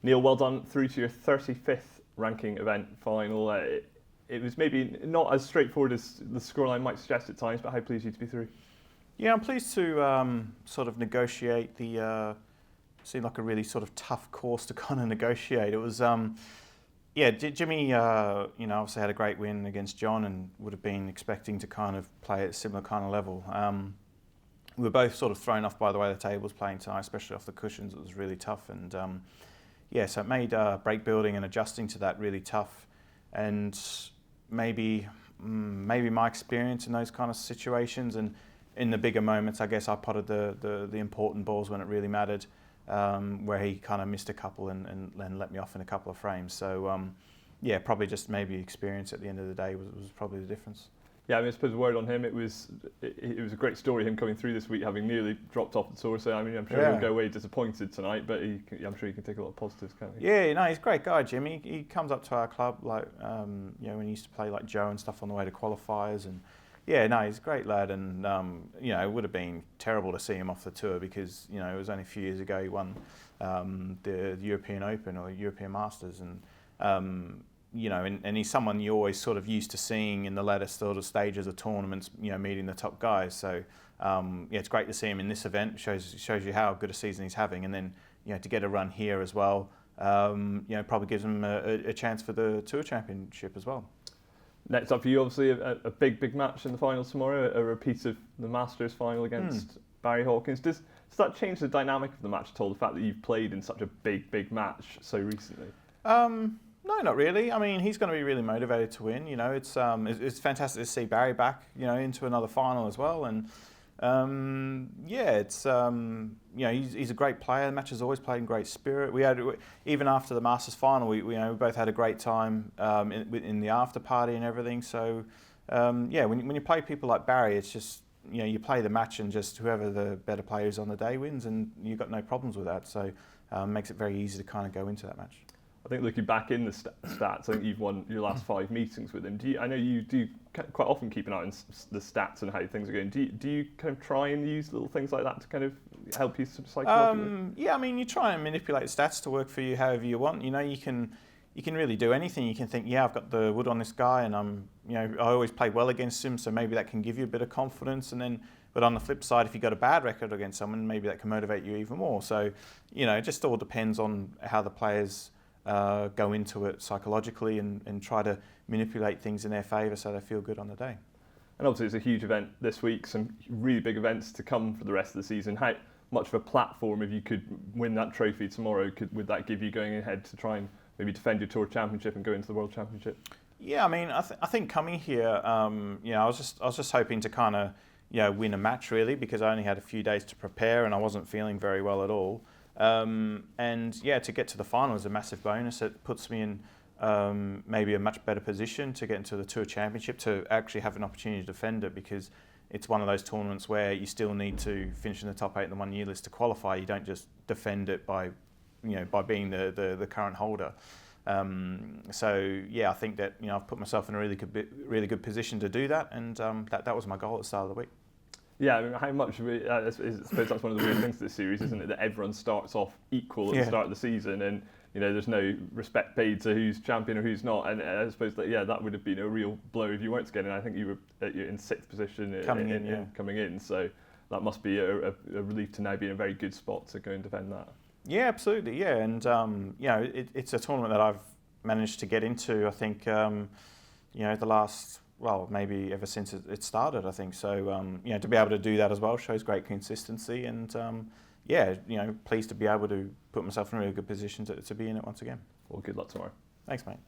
Neil, well done through to your 35th ranking event final. It was maybe not as straightforward as the scoreline might suggest at times, but how pleased are you to be through? Yeah, I'm pleased to sort of negotiate the. Seemed like a really sort of tough course to kind of negotiate. It was, yeah, Jimmy, obviously had a great win against John and would have been expecting to kind of play at a similar kind of level. We were both sort of thrown off by the way the table was playing tonight, especially off the cushions. It was really tough, and yeah, so it made break building and adjusting to that really tough. And maybe my experience in those kind of situations and in the bigger moments, I guess I potted the important balls when it really mattered, where he kind of missed a couple and let me off in a couple of frames. So yeah, probably just maybe experience at the end of the day was probably the difference. Yeah, I mean, I suppose a word on him. It was a great story, him coming through this week, having nearly dropped off the tour. So I mean, I'm sure he'll go away disappointed tonight, but I'm sure he can take a lot of positives, can't he? Yeah, no, he's a great guy, Jimmy. He comes up to our club like when he used to play like Joe and stuff on the way to qualifiers, and yeah, no, he's a great lad. And it would have been terrible to see him off the tour because it was only a few years ago he won the European Open or European Masters, and and he's someone you always sort of used to seeing in the latter sort of stages of tournaments, meeting the top guys. So it's great to see him in this event. Shows you how good a season he's having, and then to get a run here as well, probably gives him a chance for the Tour Championship as well. Next up for you, obviously a big match in the final tomorrow, a repeat of the Masters final against Barry Hawkins. Does that change the dynamic of the match at all? The fact that you've played in such a big match so recently? No, not really. I mean, he's going to be really motivated to win. It's fantastic to see Barry back, into another final as well. And he's a great player. The match has always played in great spirit. We had, even after the Masters final, we both had a great time in the after party and everything. So when you play people like Barry, it's just you play the match and just whoever the better player is on the day wins, and you've got no problems with that. So makes it very easy to kind of go into that match. I think looking back in the stats, I think you've won your last 5 meetings with him. I know you do quite often keep an eye on the stats and how things are going. Do you kind of try and use little things like that to kind of help you psychologically? Yeah, I mean, you try and manipulate the stats to work for you however you want. You can really do anything. You can think, yeah, I've got the wood on this guy, and I always play well against him, so maybe that can give you a bit of confidence. And then, but on the flip side, if you've got a bad record against someone, maybe that can motivate you even more. So, it just all depends on how the players go into it psychologically and try to manipulate things in their favour so they feel good on the day. And obviously it's a huge event this week, some really big events to come for the rest of the season. How much of a platform, if you could win that trophy tomorrow, would that give you going ahead to try and maybe defend your Tour Championship and go into the World Championship? Yeah, I mean, I think coming here, I was just hoping to kind of win a match really, because I only had a few days to prepare and I wasn't feeling very well at all. To get to the final is a massive bonus. It puts me in maybe a much better position to get into the Tour Championship, to actually have an opportunity to defend it, because it's one of those tournaments where you still need to finish in the top 8 in the 1 year list to qualify. You don't just defend it by being the current holder. I think that I've put myself in a really good position to do that, and that was my goal at the start of the week. Yeah, I mean, how much of it, I suppose that's one of the weird things of this series, isn't it? That everyone starts off equal at the start of the season, and there's no respect paid to who's champion or who's not. And I suppose that would have been a real blow if you weren't to get in. I think you were in 6th position coming in, so that must be a relief to now be in a very good spot to go and defend that. Yeah, absolutely. Yeah, and it's a tournament that I've managed to get into. I think the last. Well, maybe ever since it started, I think. So, to be able to do that as well shows great consistency, and pleased to be able to put myself in a really good position to be in it once again. Well, good luck tomorrow. Thanks, mate.